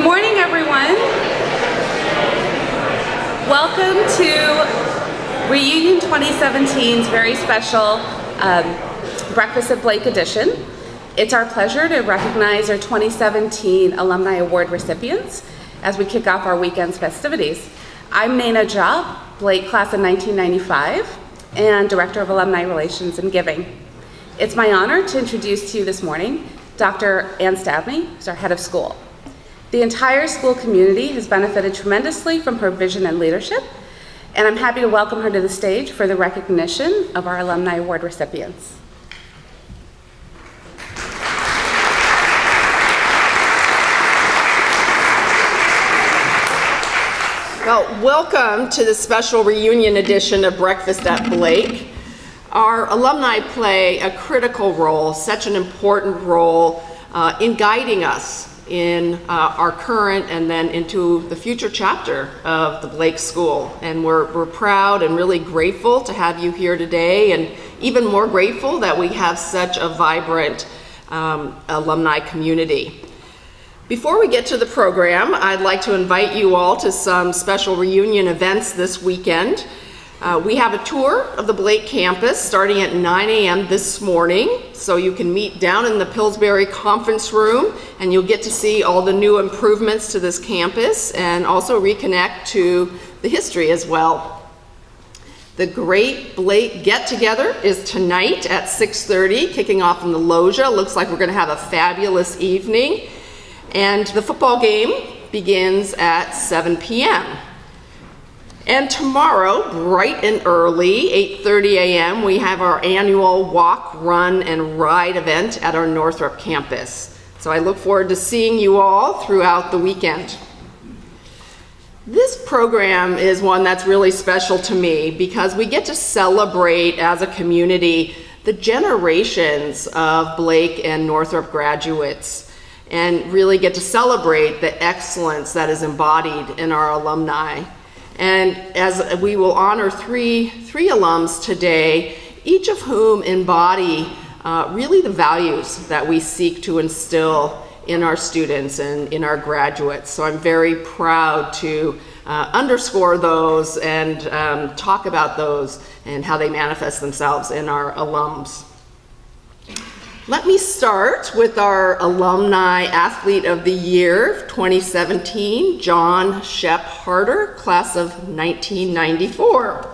Good morning, everyone. Welcome to Reunion 2017's very special Breakfast at Blake edition. It's our pleasure to recognize our 2017 Alumni Award recipients as we kick off our weekend's festivities. I'm Maina Job, Blake class of 1995, and Director of Alumni Relations and Giving. It's my honor to introduce to you this morning Dr. Ann Stabney, who's our head of school. The entire school community has benefited tremendously from her vision and leadership, and I'm happy to welcome her to the stage for the recognition of our Alumni Award recipients. Well, welcome to the special reunion edition of Breakfast at Blake. Our alumni play a critical role, such an important role in guiding us in our current and then into the future chapter of the Blake School. And we're proud and really grateful to have you here today, and even more grateful that we have such a vibrant alumni community. Before we get to the program, I'd like to invite you all to some special reunion events this weekend. We have a tour of the Blake campus starting at 9 a.m. this morning, so you can meet down in the Pillsbury conference room and you'll get to see all the new improvements to this campus and also reconnect to the history as well. The Great Blake Get-Together is tonight at 6:30, kicking off in the Logia. Looks like we're going to have a fabulous evening. And the football game begins at 7 p.m. And tomorrow, bright and early, 8:30 a.m., we have our annual walk, run, and ride event at our Northup campus. So I look forward to seeing you all throughout the weekend. This program is one that's really special to me because we get to celebrate as a community the generations of Blake and Northup graduates, and really get to celebrate the excellence that is embodied in our alumni. And as we will honor three alums today, each of whom embody really the values that we seek to instill in our students and in our graduates. So I'm very proud to underscore those and talk about those and how they manifest themselves in our alums. Let me start with our Alumni Athlete of the Year 2017, Year Shep Harder, class of 1994.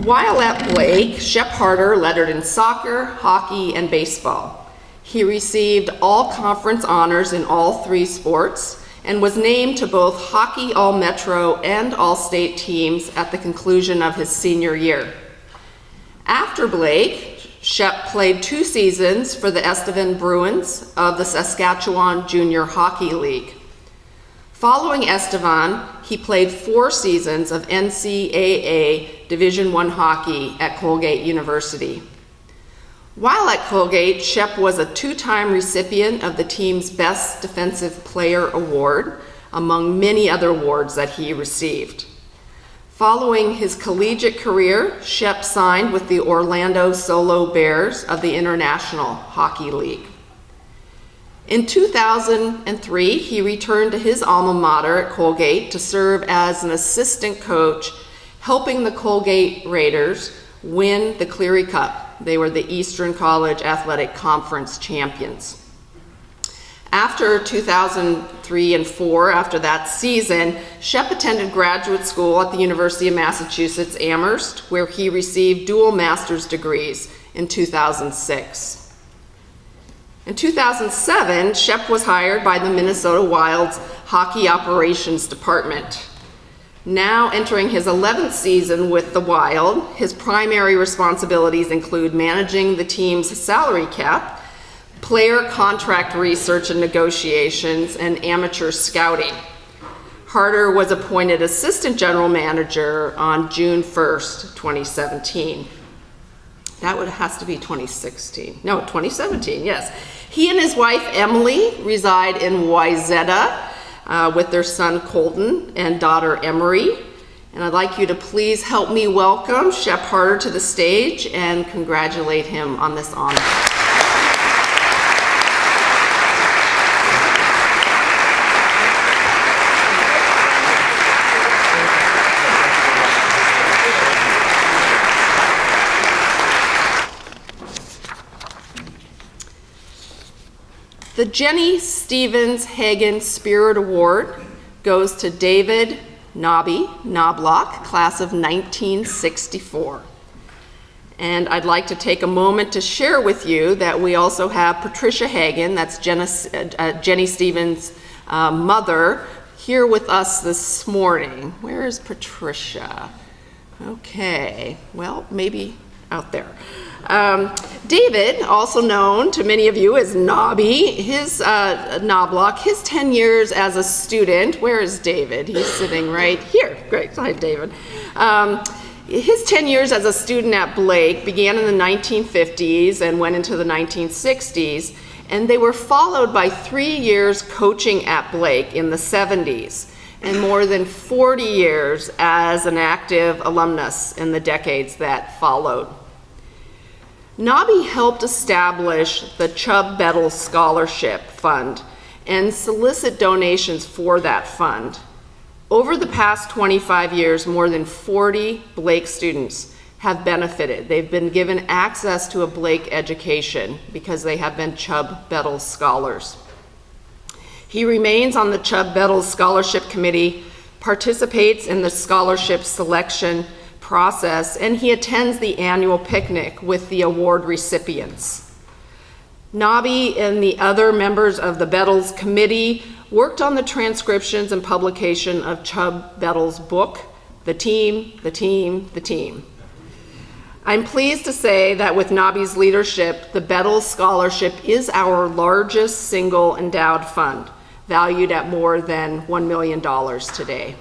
While at Blake, Shep Harder lettered in soccer, hockey, and baseball. He received all conference honors in all three sports and was named to both Hockey All-Metro and All-State teams at the conclusion of his senior year. After Blake, Shep played 2 seasons for the Estevan Bruins of the Saskatchewan Junior Hockey League. Following Estevan, he played 4 seasons of NCAA Division I hockey at Colgate University. While at Colgate, Shep was a 2-time recipient of the team's Best Defensive Player Award, among many other awards that he received. Following his collegiate career, Shep signed with the Orlando Solo Bears of the International Hockey League. In 2003, he returned to his alma mater at Colgate to serve as an assistant coach, helping the Colgate Raiders win the Cleary Cup. They were the Eastern College Athletic Conference champions. After 2003 and 4, after that season, Shep attended graduate school at the University of Massachusetts Amherst, where he received dual master's degrees in 2006. In 2007, Shep was hired by the Minnesota Wild's Hockey Operations Department. Now entering his 11th season with the Wild, his primary responsibilities include managing the team's salary cap, player contract research and negotiations, and amateur scouting. Harder was appointed assistant general manager on June 1st, 2017. That has to be 2016. No, 2017, yes. He and his wife, Emily, reside in Wayzata with their son, Colton, and daughter, Emery. And I'd like you to please help me welcome Shep Harder to the stage and congratulate him on this honor. The Jenny Stevens Hagen Spirit Award goes to David Knobby Knoblauch, class of 1964. And I'd like to take a moment to share with you that we also have Patricia Hagen, that's Jenny Stevens' mother, here with us this morning. Where is Patricia? Okay, well, maybe out there. David, also known to many of you as Knobby, Knoblauch, his 10 years as a student, where is David? He's sitting right here. Great, hi David. His 10 years as a student at Blake began in the 1950s and went into the 1960s, and they were followed by 3 years coaching at Blake in the 70s, and more than 40 years as an active alumnus in the decades that followed. Knobby helped establish the Chubb Bettel Scholarship Fund and solicit donations for that fund. Over the past 25 years, more than 40 Blake students have benefited. They've been given access to a Blake education because they have been Chubb Bettel scholars. He remains on the Chubb Bettel Scholarship Committee, participates in the scholarship selection process, and he attends the annual picnic with the award recipients. Knobby and the other members of the Bettels committee worked on the transcriptions and publication of Chubb Bettel's book, The Team, The Team, The Team. I'm pleased to say that with Knobby's leadership, the Bettel Scholarship is our largest single endowed fund, valued at more than $1 million today.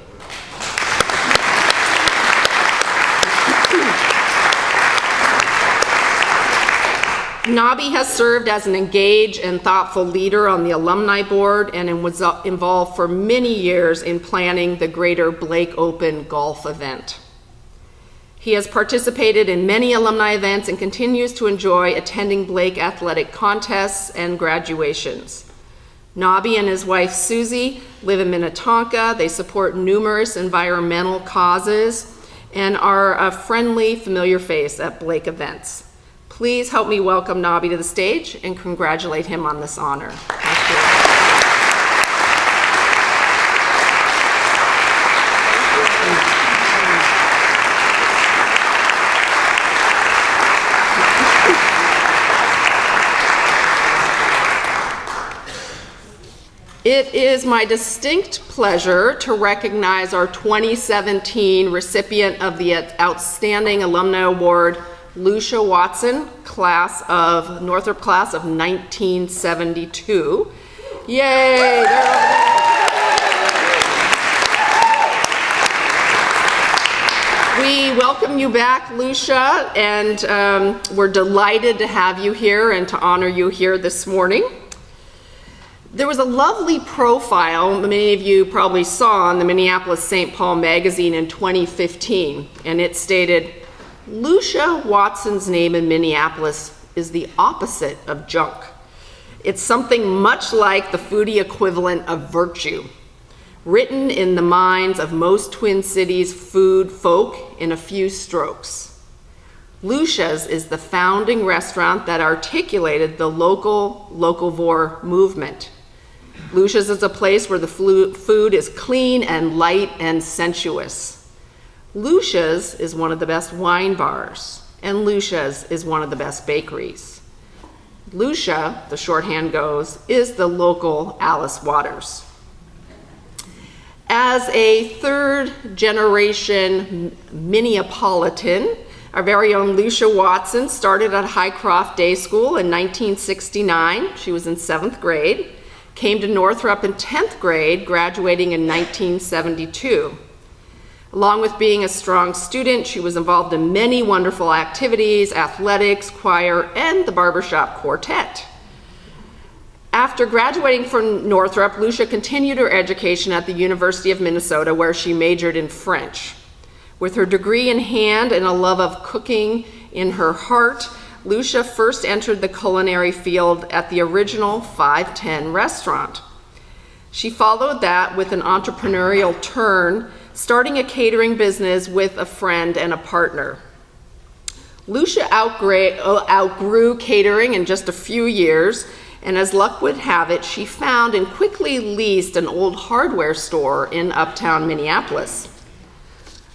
Knobby has served as an engaged and thoughtful leader on the alumni board and was involved for many years in planning the Greater Blake Open golf event. He has participated in many alumni events and continues to enjoy attending Blake athletic contests and graduations. Knobby and his wife Susie live in Minnetonka. They support numerous environmental causes and are a friendly, familiar face at Blake events. Please help me welcome Knobby to the stage and congratulate him on this honor. Thank you. It is my distinct pleasure to recognize our 2017 recipient of the Outstanding Alumna Award, Lucia Watson, Northup class of 1972. Yay! We welcome you back, Lucia, and we're delighted to have you here and to honor you here this morning. There was a lovely profile many of you probably saw in the Minneapolis-St. Paul magazine in 2015, and it stated, Lucia Watson's name in Minneapolis is the opposite of junk. It's something much like the foodie equivalent of virtue, written in the minds of most Twin Cities food folk in a few strokes. Lucia's is the founding restaurant that articulated the local locavore movement. Lucia's is a place where the food is clean and light and sensuous. Lucia's is one of the best wine bars, and Lucia's is one of the best bakeries. Lucia, the shorthand goes, is the local Alice Waters. As a third-generation Minneapolitan, our very own Lucia Watson started at Highcroft Day School in 1969. She was in 7th grade, came to Northup in 10th grade, graduating in 1972. Along with being a strong student, she was involved in many wonderful activities, athletics, choir, and the barbershop quartet. After graduating from Northup, Lucia continued her education at the University of Minnesota, where she majored in French. With her degree in hand and a love of cooking in her heart, Lucia first entered the culinary field at the original 510 restaurant. She followed that with an entrepreneurial turn, starting a catering business with a friend and a partner. Lucia outgrew catering in just a few years And as luck would have it, she found and quickly leased an old hardware store in uptown Minneapolis.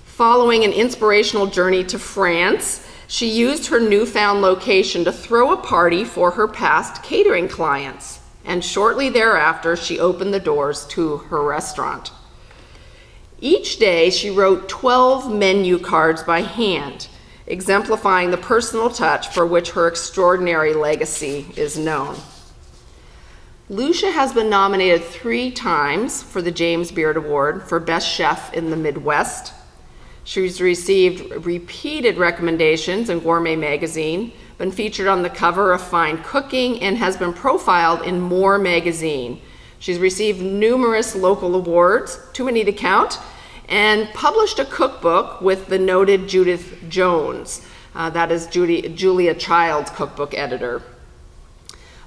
Following an inspirational journey to France, she used her newfound location to throw a party for her past catering clients. And shortly thereafter, she opened the doors to her restaurant. Each day, she wrote 12 menu cards by hand, exemplifying the personal touch for which her extraordinary legacy is known. Lucia has been nominated 3 times for the James Beard Award for Best Chef in the Midwest. She's received repeated recommendations in Gourmet Magazine, been featured on the cover of Fine Cooking, and has been profiled in More Magazine. She's received numerous local awards, too many to count, and published a cookbook with the noted Judith Jones. That is Julia Child's cookbook editor.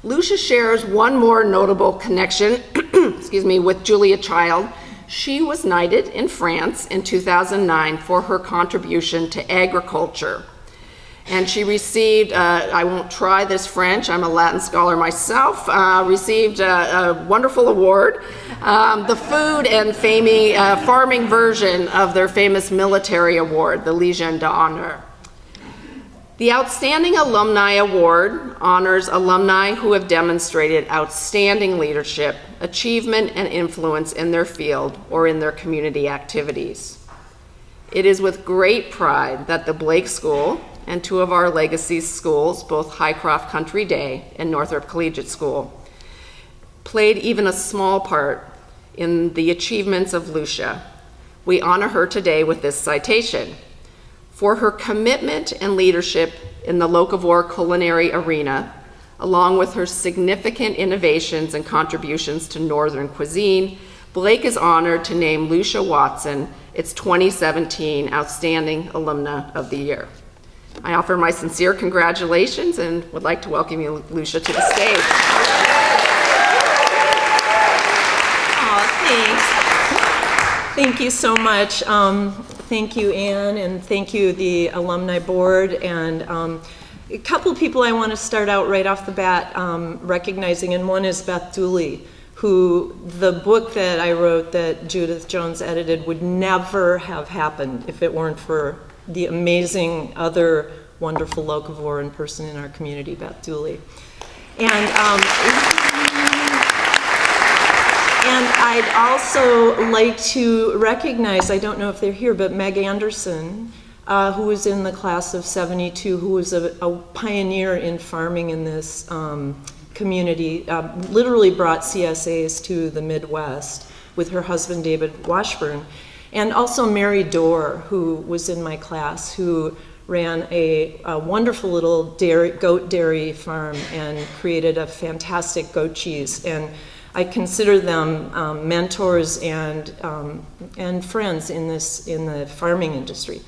Lucia shares one more notable connection with Julia Child. She was knighted in France in 2009 for her contribution to agriculture. And she received, I won't try this French, I'm a Latin scholar myself, received a wonderful award, the food and farming version of their famous military award, the Légion d'Honneur. The Outstanding Alumni Award honors alumni who have demonstrated outstanding leadership, achievement, and influence in their field or in their community activities. It is with great pride that the Blake School and 2 of our legacy schools, both Highcroft Country Day and Northup Collegiate School, played even a small part in the achievements of Lucia. We honor her today with this citation. For her commitment and leadership in the locavore culinary arena, along with her significant innovations and contributions to Northern cuisine, Blake is honored to name Lucia Watson its 2017 Outstanding Alumna of the Year. I offer my sincere congratulations and would like to welcome you, Lucia, to the stage. Oh, thanks. Thank you so much. Thank you, Anne, and thank you, the Alumni Board. And a couple people I want to start out right off the bat recognizing, and one is Beth Dooley, who the book that I wrote that Judith Jones edited would never have happened if it weren't for the amazing other wonderful locavore and person in our community, Beth Dooley. And I'd also like to recognize, I don't know if they're here, but Meg Anderson, who was in the class of '72, who was a pioneer in farming in this community, literally brought CSAs to the Midwest with her husband, David Washburn. And also Mary Dorr, who was in my class, who ran a wonderful little goat dairy farm and created a fantastic goat cheese. And I consider them mentors and friends in the farming industry.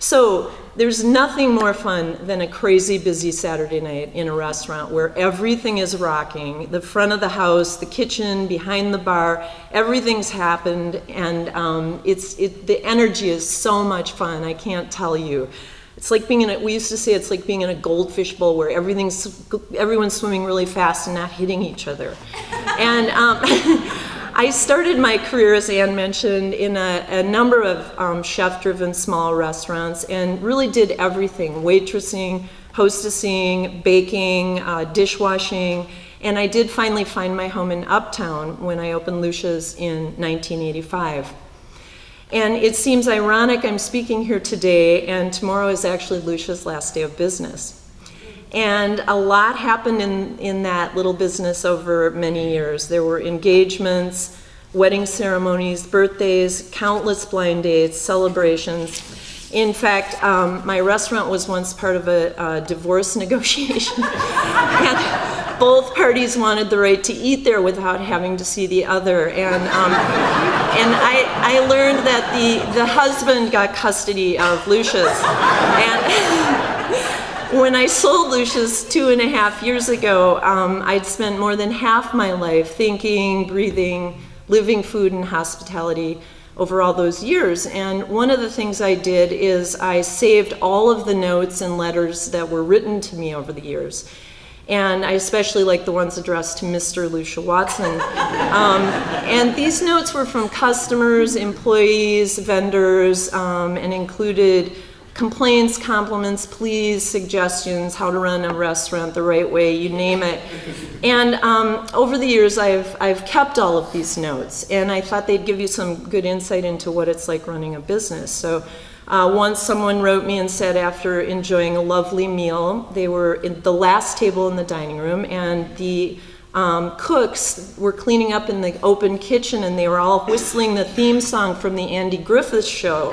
So there's nothing more fun than a crazy busy Saturday night in a restaurant where everything is rocking. The front of the house, the kitchen, behind the bar, everything's happened, and the energy is so much fun. I can't tell you. It's like being we used to say it's like being in a goldfish bowl where everyone's swimming really fast and not hitting each other. And I started my career, as Anne mentioned, in a number of chef-driven small restaurants and really did everything: waitressing, hostessing, baking, dishwashing. And I did finally find my home in Uptown when I opened Lucia's in 1985. And it seems ironic I'm speaking here today, and tomorrow is actually Lucia's last day of business. And a lot happened in that little business over many years. There were engagements, wedding ceremonies, birthdays, countless blind dates, celebrations. In fact, my restaurant was once part of a divorce negotiation. And both parties wanted the right to eat there without having to see the other. And I learned that the husband got custody of Lucia's. And when I sold Lucia's 2.5 years ago, I'd spent more than half my life thinking, breathing, living food and hospitality over all those years. And one of the things I did is I saved all of the notes and letters that were written to me over the years. And I especially like the ones addressed to Mr. Lucia Watson. And these notes were from customers, employees, vendors, and included complaints, compliments, pleas, suggestions, how to run a restaurant the right way, you name it. And over the years, I've kept all of these notes, and I thought they'd give you some good insight into what it's like running a business. So once someone wrote me and said after enjoying a lovely meal, they were at the last table in the dining room, and the cooks were cleaning up in the open kitchen, and they were all whistling the theme song from the Andy Griffith Show.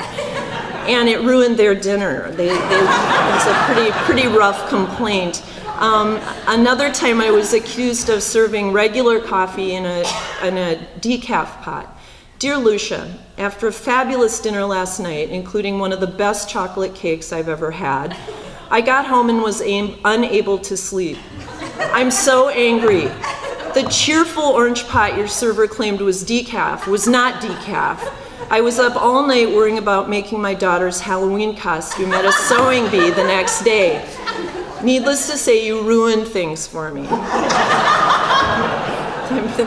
And it ruined their dinner. It was a pretty rough complaint. Another time I was accused of serving regular coffee in a decaf pot. Dear Lucia, after a fabulous dinner last night, including one of the best chocolate cakes I've ever had, I got home and was unable to sleep. I'm so angry. The cheerful orange pot your server claimed was decaf was not decaf. I was up all night worrying about making my daughter's Halloween costume at a sewing bee the next day. Needless to say, you ruined things for me.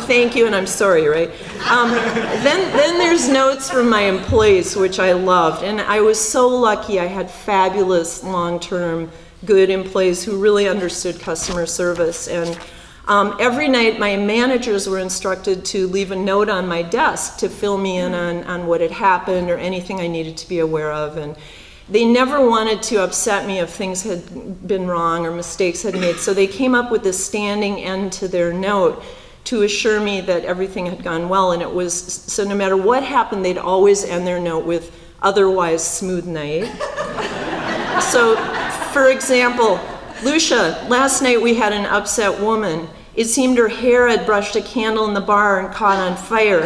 Thank you, and I'm sorry, right? Then there's notes from my employees, which I loved, and I was so lucky I had fabulous long-term good employees who really understood customer service. And every night my managers were instructed to leave a note on my desk to fill me in on what had happened or anything I needed to be aware of. And they never wanted to upset me if things had been wrong or mistakes had made, so they came up with this standing end to their note to assure me that everything had gone well. And it was, so no matter what happened, they'd always end their note with, otherwise smooth night. So, for example, Lucia, last night we had an upset woman. It seemed her hair had brushed a candle in the bar and caught on fire.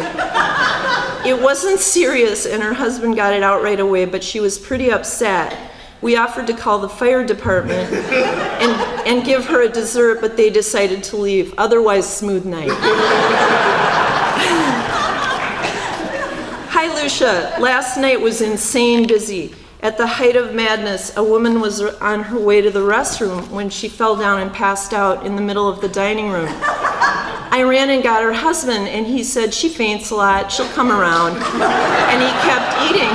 It wasn't serious, and her husband got it out right away, but she was pretty upset. We offered to call the fire department and give her a dessert, but they decided to leave. Otherwise, smooth night. Hi, Lucia. Last night was insane busy. At the height of madness, a woman was on her way to the restroom when she fell down and passed out in the middle of the dining room. I ran and got her husband, and he said, she faints a lot, she'll come around. And he kept eating.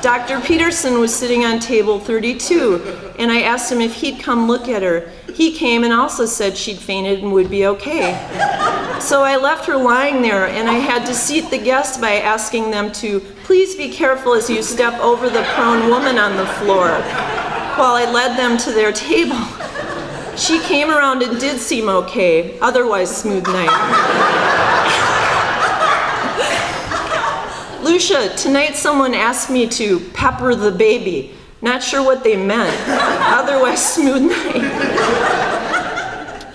Dr. Peterson was sitting on table 32, and I asked him if he'd come look at her. He came and also said she'd fainted and would be okay. So I left her lying there, and I had to seat the guests by asking them to please be careful as you step over the prone woman on the floor, while I led them to their table. She came around and did seem okay, otherwise smooth night. Lucia, tonight someone asked me to pepper the baby. Not sure what they meant, otherwise smooth night.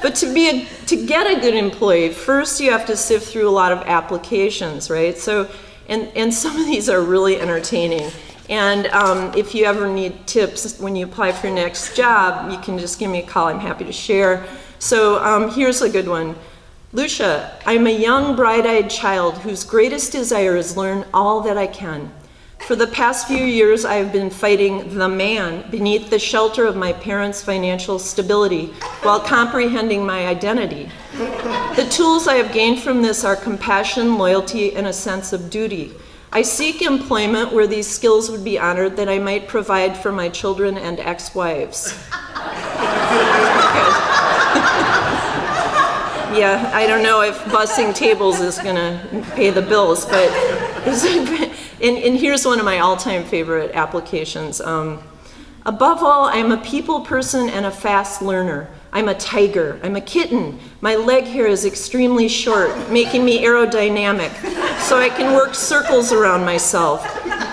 But to get a good employee, first you have to sift through a lot of applications, right? So, and some of these are really entertaining. And if you ever need tips when you apply for your next job, you can just give me a call. I'm happy to share. So here's a good one. Lucia, I'm a young, bright-eyed child whose greatest desire is learn all that I can. For the past few years, I have been fighting the man beneath the shelter of my parents' financial stability while comprehending my identity. The tools I have gained from this are compassion, loyalty, and a sense of duty. I seek employment where these skills would be honored that I might provide for my children and ex-wives. Yeah, I don't know if bussing tables is gonna pay the bills, but and here's one of my all-time favorite applications. Above all, I'm a people person and a fast learner. I'm a tiger. I'm a kitten. My leg hair is extremely short, making me aerodynamic, so I can work circles around myself.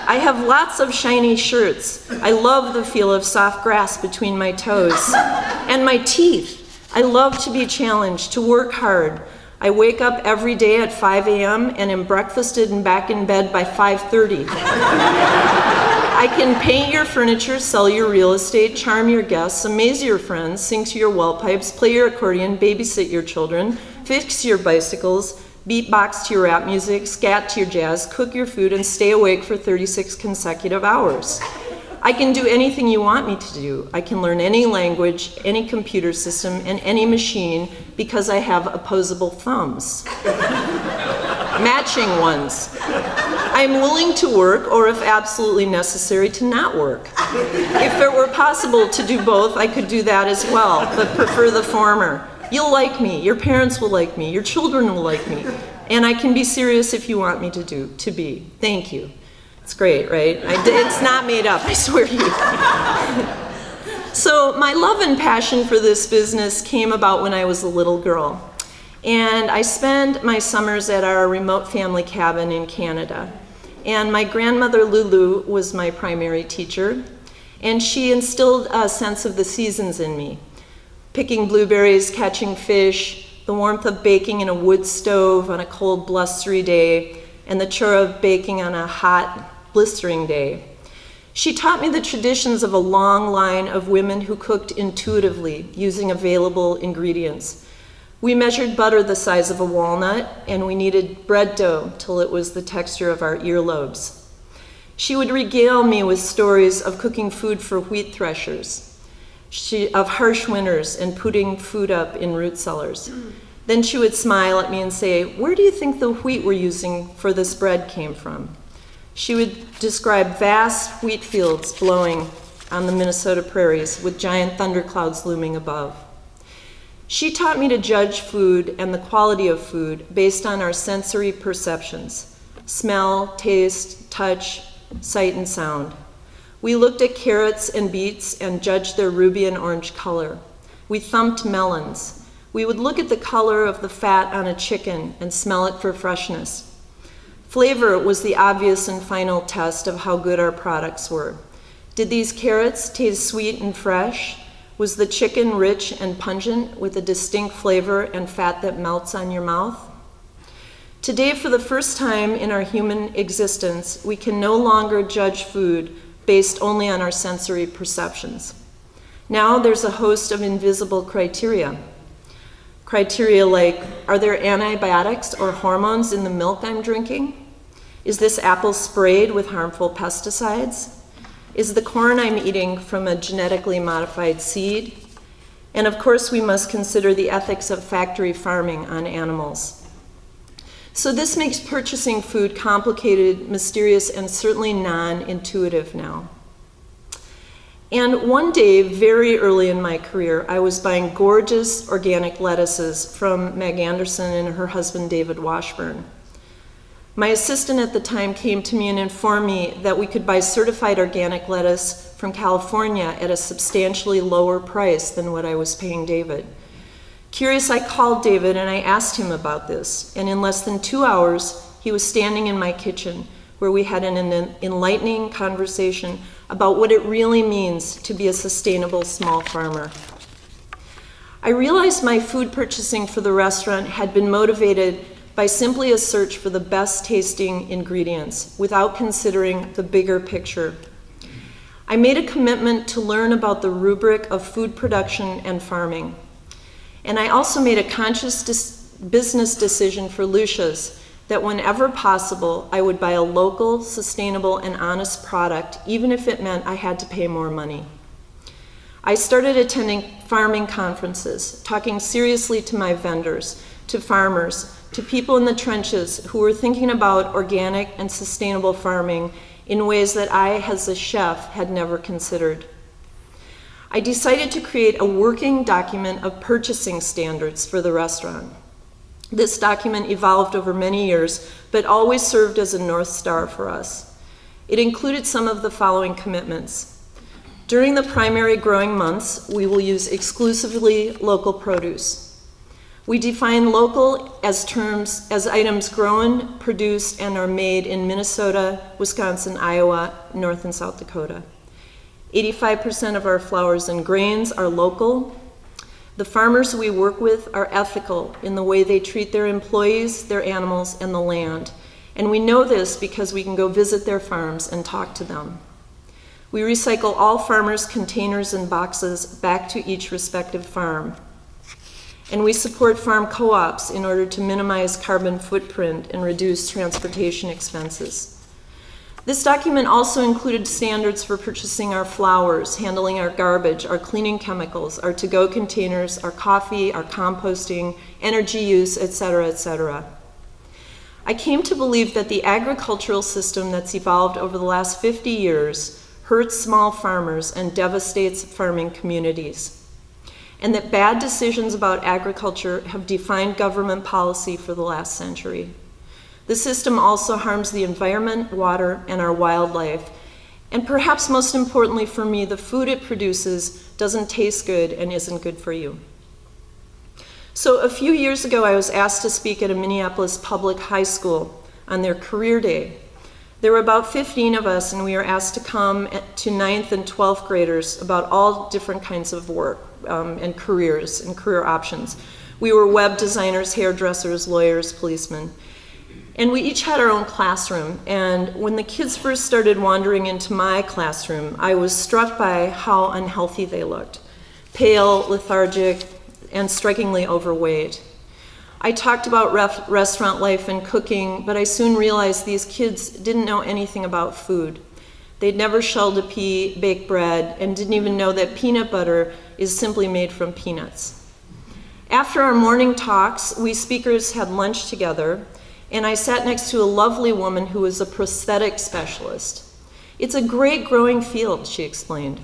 I have lots of shiny shirts. I love the feel of soft grass between my toes. And my teeth. I love to be challenged, to work hard. I wake up every day at 5 a.m. and am breakfasted and back in bed by 5:30. I can paint your furniture, sell your real estate, charm your guests, amaze your friends, sing to your well pipes, play your accordion, babysit your children, fix your bicycles, beatbox to your rap music, scat to your jazz, cook your food, and stay awake for 36 consecutive hours. I can do anything you want me to do. I can learn any language, any computer system, and any machine because I have opposable thumbs. Matching ones. I'm willing to work, or if absolutely necessary, to not work. If it were possible to do both, I could do that as well, but prefer the former. You'll like me, your parents will like me, your children will like me, and I can be serious if you want me to be. Thank you. It's great, right? It's not made up, I swear to you. So my love and passion for this business came about when I was a little girl. And I spent my summers at our remote family cabin in Canada. And my grandmother Lulu was my primary teacher, and she instilled a sense of the seasons in me. Picking blueberries, catching fish, the warmth of baking in a wood stove on a cold, blustery day, and the chore of baking on a hot, blistering day. She taught me the traditions of a long line of women who cooked intuitively, using available ingredients. We measured butter the size of a walnut, and we kneaded bread dough till it was the texture of our earlobes. She would regale me with stories of cooking food for wheat threshers, of harsh winters and putting food up in root cellars. Then she would smile at me and say, "Where do you think the wheat we're using for this bread came from?" She would describe vast wheat fields blowing on the Minnesota prairies with giant thunderclouds looming above. She taught me to judge food and the quality of food based on our sensory perceptions: smell, taste, touch, sight, and sound. We looked at carrots and beets and judged their ruby and orange color. We thumped melons. We would look at the color of the fat on a chicken and smell it for freshness. Flavor was the obvious and final test of how good our products were. Did these carrots taste sweet and fresh? Was the chicken rich and pungent with a distinct flavor and fat that melts on your mouth? Today, for the first time in our human existence, we can no longer judge food based only on our sensory perceptions. Now there's a host of invisible criteria. Criteria like, are there antibiotics or hormones in the milk I'm drinking? Is this apple sprayed with harmful pesticides? Is the corn I'm eating from a genetically modified seed? And of course, we must consider the ethics of factory farming on animals. So this makes purchasing food complicated, mysterious, and certainly non-intuitive now. And one day, very early in my career, I was buying gorgeous organic lettuces from Meg Anderson and her husband, David Washburn. My assistant at the time came to me and informed me that we could buy certified organic lettuce from California at a substantially lower price than what I was paying David. Curious, I called David and I asked him about this, and in less than 2 hours, he was standing in my kitchen where we had an enlightening conversation about what it really means to be a sustainable small farmer. I realized my food purchasing for the restaurant had been motivated by simply a search for the best tasting ingredients without considering the bigger picture. I made a commitment to learn about the rubric of food production and farming. And I also made a conscious business decision for Lucia's that whenever possible, I would buy a local, sustainable, and honest product, even if it meant I had to pay more money. I started attending farming conferences, talking seriously to my vendors, to farmers, to people in the trenches who were thinking about organic and sustainable farming in ways that I, as a chef, had never considered. I decided to create a working document of purchasing standards for the restaurant. This document evolved over many years, but always served as a North Star for us. It included some of the following commitments. During the primary growing months, we will use exclusively local produce. We define local as items grown, produced, and are made in Minnesota, Wisconsin, Iowa, North and South Dakota. 85% of our flours and grains are local. The farmers we work with are ethical in the way they treat their employees, their animals, and the land. And we know this because we can go visit their farms and talk to them. We recycle all farmers' containers and boxes back to each respective farm. And we support farm co-ops in order to minimize carbon footprint and reduce transportation expenses. This document also included standards for purchasing our flowers, handling our garbage, our cleaning chemicals, our to-go containers, our coffee, our composting, energy use, etc., etc. I came to believe that the agricultural system that's evolved over the last 50 years hurts small farmers and devastates farming communities, and that bad decisions about agriculture have defined government policy for the last century. The system also harms the environment, water, and our wildlife. And perhaps most importantly for me, the food it produces doesn't taste good and isn't good for you. So a few years ago, I was asked to speak at a Minneapolis public high school on their career day. There were about 15 of us, and we were asked to come to 9th and 12th graders about all different kinds of work and careers and career options. We were web designers, hairdressers, lawyers, policemen. And we each had our own classroom, and when the kids first started wandering into my classroom, I was struck by how unhealthy they looked. Pale, lethargic, and strikingly overweight. I talked about restaurant life and cooking, but I soon realized these kids didn't know anything about food. They'd never shelled a pea, baked bread, and didn't even know that peanut butter is simply made from peanuts. After our morning talks, we speakers had lunch together, and I sat next to a lovely woman who was a prosthetic specialist. It's a great growing field, she explained.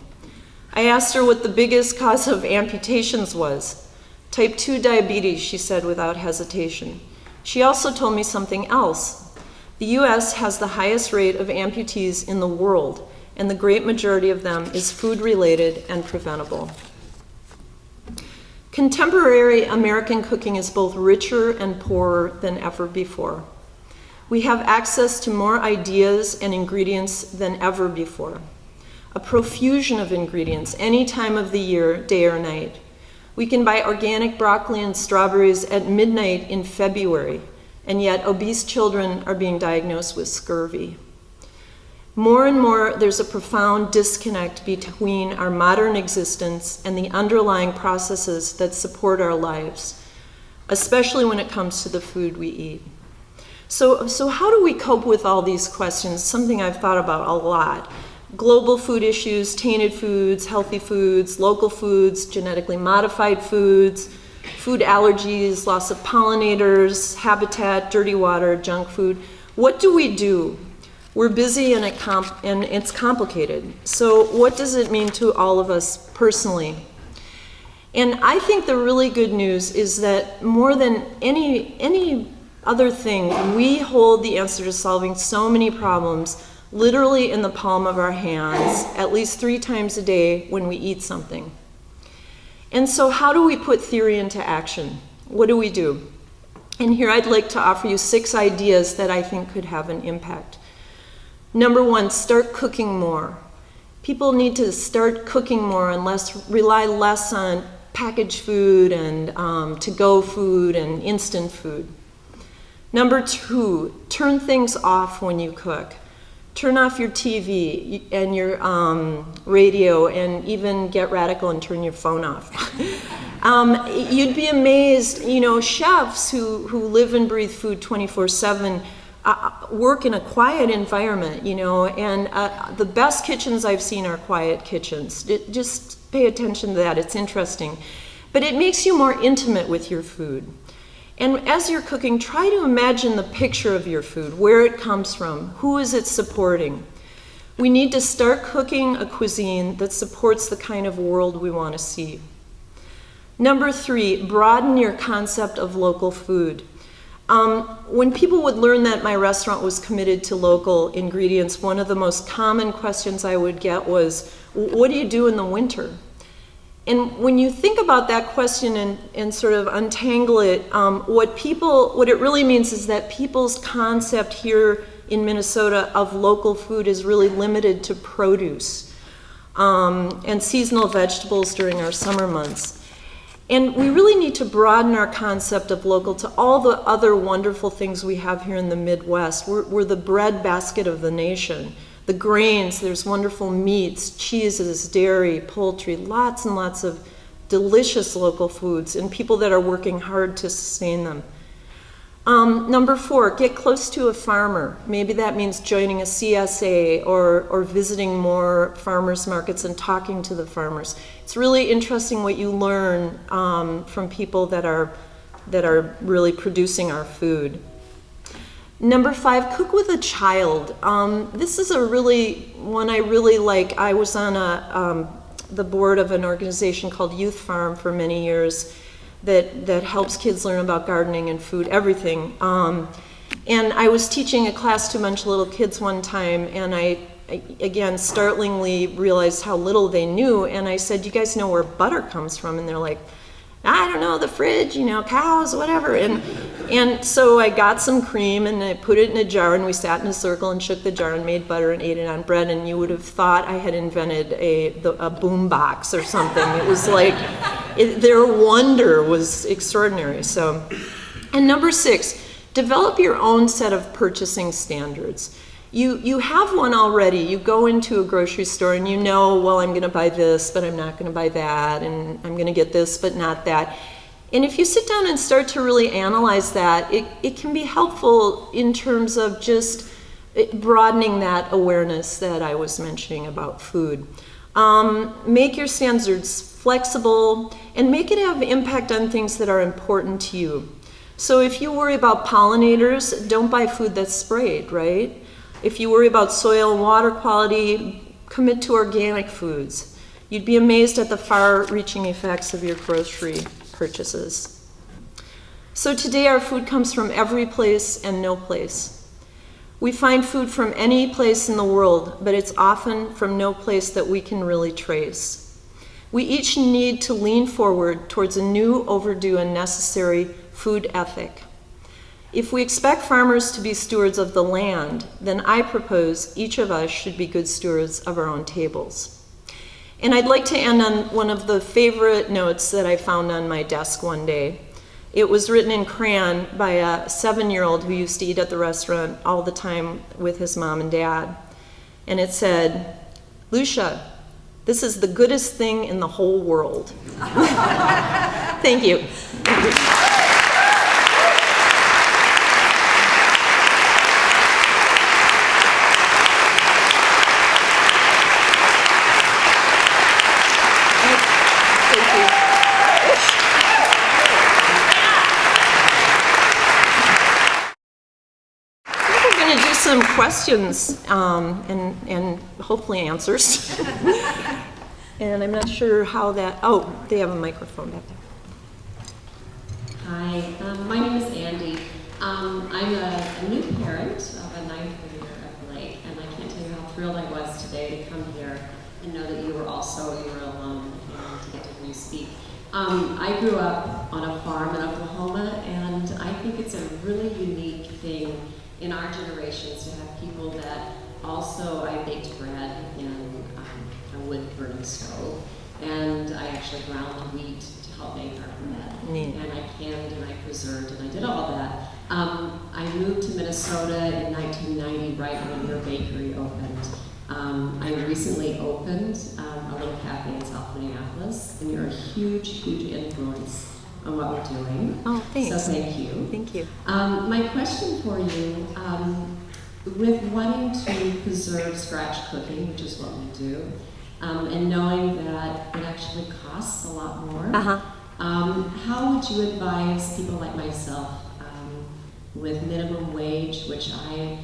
I asked her what the biggest cause of amputations was. Type 2 diabetes, she said without hesitation. She also told me something else. The US has the highest rate of amputees in the world, and the great majority of them is food-related and preventable. Contemporary American cooking is both richer and poorer than ever before. We have access to more ideas and ingredients than ever before. A profusion of ingredients any time of the year, day or night. We can buy organic broccoli and strawberries at midnight in February, and yet obese children are being diagnosed with scurvy. More and more, there's a profound disconnect between our modern existence and the underlying processes that support our lives, especially when it comes to the food we eat. So how do we cope with all these questions? Something I've thought about a lot. Global food issues, tainted foods, healthy foods, local foods, genetically modified foods, food allergies, loss of pollinators, habitat, dirty water, junk food. What do we do? We're busy and it's complicated. So what does it mean to all of us personally? And I think the really good news is that more than any other thing, we hold the answer to solving so many problems literally in the palm of our hands, at least 3 times a day when we eat something. And so how do we put theory into action? What do we do? And here I'd like to offer you 6 ideas that I think could have an impact. Number 1, start cooking more. People need to start cooking more and rely less on packaged food and to-go food and instant food. Number 2, turn things off when you cook. Turn off your TV and your radio, and even get radical and turn your phone off. You'd be amazed, chefs who live and breathe food 24/7 work in a quiet environment, and the best kitchens I've seen are quiet kitchens. Just pay attention to that, it's interesting. But it makes you more intimate with your food. And as you're cooking, try to imagine the picture of your food, where it comes from, who is it supporting. We need to start cooking a cuisine that supports the kind of world we want to see. Number 3, broaden your concept of local food. When people would learn that my restaurant was committed to local ingredients, one of the most common questions I would get was, what do you do in the winter? And when you think about that question and sort of untangle it, what it really means is that people's concept here in Minnesota of local food is really limited to produce and seasonal vegetables during our summer months. And we really need to broaden our concept of local to all the other wonderful things we have here in the Midwest. We're the bread basket of the nation. The grains, there's wonderful meats, cheeses, dairy, poultry, lots and lots of delicious local foods and people that are working hard to sustain them. Number 4, get close to a farmer. Maybe that means joining a CSA or visiting more farmers markets and talking to the farmers. It's really interesting what you learn from people that are really producing our food. Number 5, cook with a child. This is a really one I really like. I was on the board of an organization called Youth Farm for many years that helps kids learn about gardening and food, everything. And I was teaching a class to a bunch of little kids one time, and I again, startlingly realized how little they knew, and I said, "You guys know where butter comes from?" And they're like, "I don't know, the fridge, cows, whatever." And so I got some cream and I put it in a jar, and we sat in a circle and shook the jar and made butter and ate it on bread, and you would have thought I had invented a boom box or something. It was like, their wonder was extraordinary. And number 6, develop your own set of purchasing standards. You have one already. You go into a grocery store and well, I'm going to buy this, but I'm not going to buy that, and I'm going to get this, but not that. And if you sit down and start to really analyze that, it can be helpful in terms of just broadening that awareness that I was mentioning about food. Make your standards flexible and make it have impact on things that are important to you. So if you worry about pollinators, don't buy food that's sprayed, right? If you worry about soil and water quality, commit to organic foods. You'd be amazed at the far-reaching effects of your grocery purchases. So today our food comes from every place and no place. We find food from any place in the world, but it's often from no place that we can really trace. We each need to lean forward towards a new, overdue, and necessary food ethic. If we expect farmers to be stewards of the land, then I propose each of us should be good stewards of our own tables. And I'd like to end on one of the favorite notes that I found on my desk one day. It was written in crayon by a 7-year-old who used to eat at the restaurant all the time with his mom and dad. And it said, "Lucia, this is the goodest thing in the whole world." Thank you. Some questions and hopefully answers. And I'm not sure how that, they have a microphone back there. Hi, my name is Andy. I'm a new parent of a 9th grader at Blake, and I can't tell you how thrilled I was today to come here and know that you were also your alum and to get to hear you speak. I grew up on a farm in Oklahoma, and I think it's a really unique thing in our generations to have people that also, I baked bread in a wood-burning stove, and I actually ground wheat to help make our bread, and I canned and I preserved and I did all that. I moved to Minnesota in 1990, right when your bakery opened. I recently opened a little cafe in South Minneapolis, and you're a huge, huge influence on what we're doing. Oh, thanks. So thank you. Thank you. My question for you, with wanting to preserve scratch cooking, which is what we do, and knowing that it actually costs a lot more, how would you advise people like myself with minimum wage, which I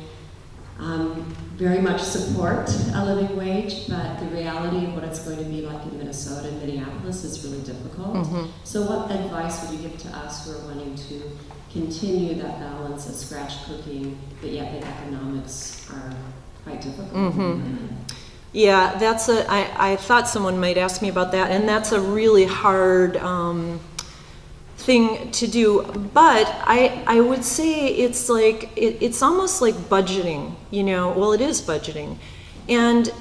very much support a living wage, but the reality of what it's going to be like in Minnesota and Minneapolis is really difficult. So what advice would you give to us who are wanting to continue that balance of scratch cooking, but yet the economics are quite difficult? Yeah, I thought someone might ask me about that, and that's a really hard thing to do, but I would say it's like it's almost like budgeting, well, it is budgeting. And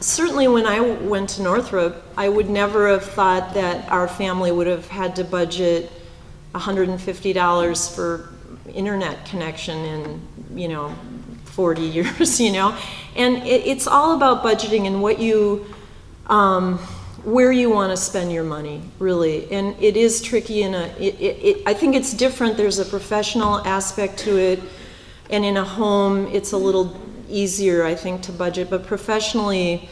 certainly when I went to Northup, I would never have thought that our family would have had to budget $150 for internet connection in 40 years, and it's all about budgeting and what where you want to spend your money, really. And it is tricky I think it's different. There's a professional aspect to it, and in a home, it's a little easier, I think, to budget. But professionally,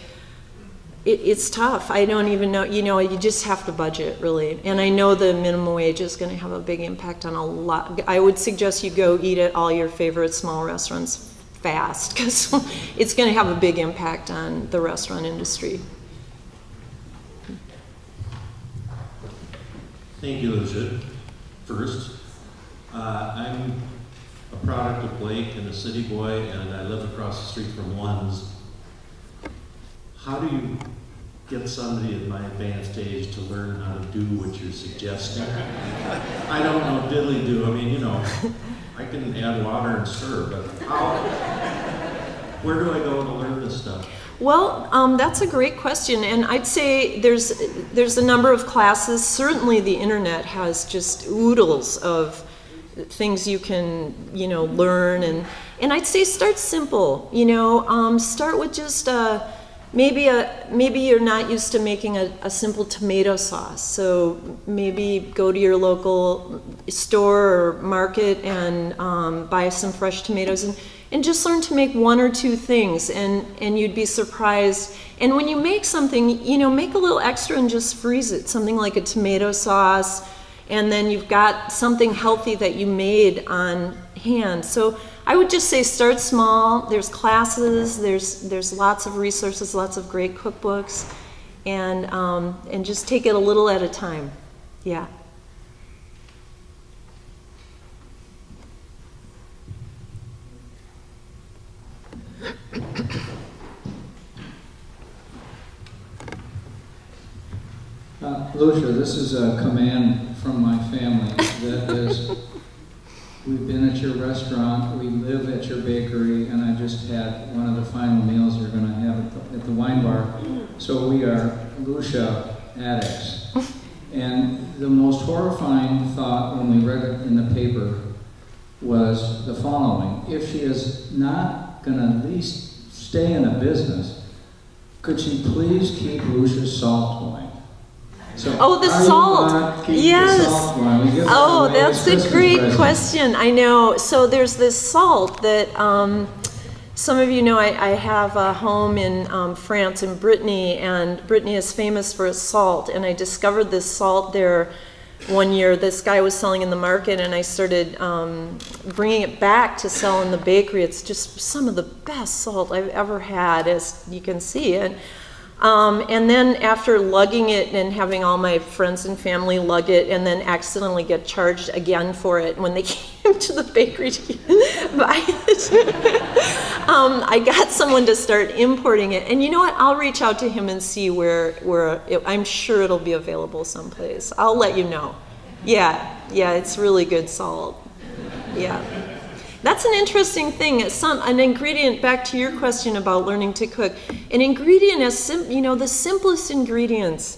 it's tough. I don't even know, you just have to budget, really. And I know the minimum wage is going to have a big impact on a lot. I would suggest you go eat at all your favorite small restaurants fast, because it's going to have a big impact on the restaurant industry. Thank you, Lucia. First, I'm a product of Blake and a city boy, and I live across the street from One's. How do you get somebody at my advanced age to learn how to do what you're suggesting? I don't know diddly-do. I mean, I can add water and stir, but where do I go to learn this stuff? Well, that's a great question, and I'd say there's a number of classes. Certainly the internet has just oodles of things you can, learn, and I'd say start simple, start with just maybe you're not used to making a simple tomato sauce, so maybe go to your local store or market and buy some fresh tomatoes and just learn to make one or two things, and you'd be surprised. And when you make something, make a little extra and just freeze it, something like a tomato sauce, and then you've got something healthy that you made on hand. So I would just say start small. There's classes, there's lots of resources, lots of great cookbooks, and just take it a little at a time. Yeah. Lucia, this is a command from my family. That is, we've been at your restaurant, we live at your bakery, and I just had one of the final meals you're going to have at the wine bar. So we are Lucia addicts. And the most horrifying thought when we read it in the paper was the following: if she is not going to at least stay in a business, could she please keep Lucia's salt going? So the salt. Yes. The salt going? That's a great question. I know. So there's this salt that some of you know. I have a home in France, in Brittany, and Brittany is famous for its salt. And I discovered this salt there one year. This guy was selling in the market, and I started bringing it back to sell in the bakery. It's just some of the best salt I've ever had, as you can see. And then after lugging it and having all my friends and family lug it and then accidentally get charged again for it when they came to the bakery to buy it, I got someone to start importing it. And you know what? I'll reach out to him and see where I'm sure it'll be available someplace. I'll let you know. Yeah, it's really good salt. Yeah. That's an interesting thing. An ingredient, back to your question about learning to cook, an ingredient the simplest ingredients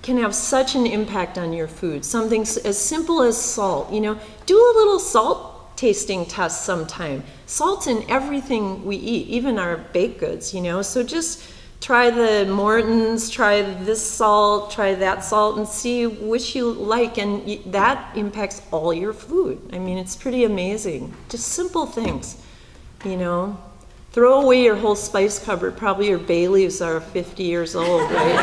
can have such an impact on your food. Something as simple as salt, do a little salt tasting test sometime. Salt's in everything we eat, even our baked goods, so just try the Morton's, try this salt, try that salt, and see which you like, and that impacts all your food. I mean, it's pretty amazing. Just simple things, Throw away your whole spice cupboard. Probably your bay leaves are 50 years old, right?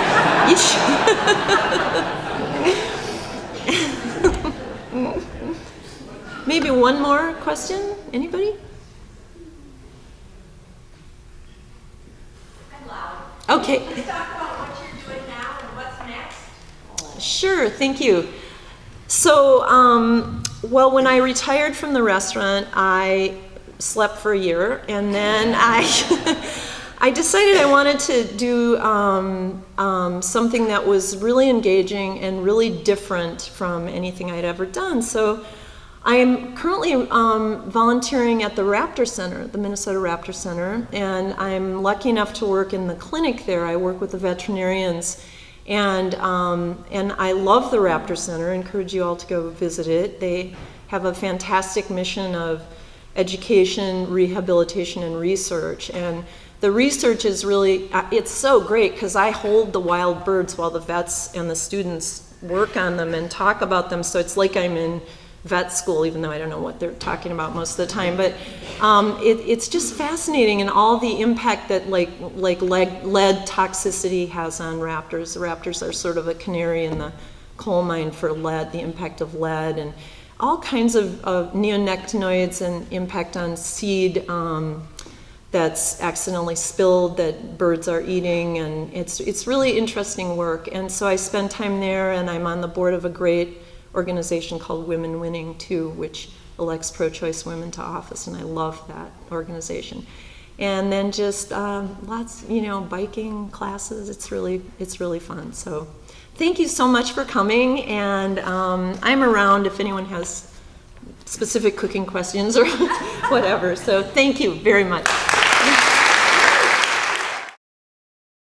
Maybe one more question? Anybody? Okay. Can you talk about what you're doing now and what's next? Sure, thank you. So, when I retired from the restaurant, I slept for a year, and then I decided I wanted to do something that was really engaging and really different from anything I'd ever done. So I am currently volunteering at the Raptor Center, the Minnesota Raptor Center, and I'm lucky enough to work in the clinic there. I work with the veterinarians, and I love the Raptor Center. I encourage you all to go visit it. They have a fantastic mission of education, rehabilitation, and research. And the research is really, it's so great because I hold the wild birds while the vets and the students work on them and talk about them. So it's like I'm in vet school, even though I don't know what they're talking about most of the time. But it's just fascinating, and all the impact that like lead toxicity has on raptors. The raptors are sort of a canary in the coal mine for lead, the impact of lead, and all kinds of neonicotinoids and impact on seed that's accidentally spilled that birds are eating, and it's really interesting work. And so I spend time there, and I'm on the board of a great organization called Women Winning too, which elects pro-choice women to office, and I love that organization. And then just lots, biking classes. It's really fun. So thank you so much for coming, and I'm around if anyone has specific cooking questions or whatever. So thank you very much.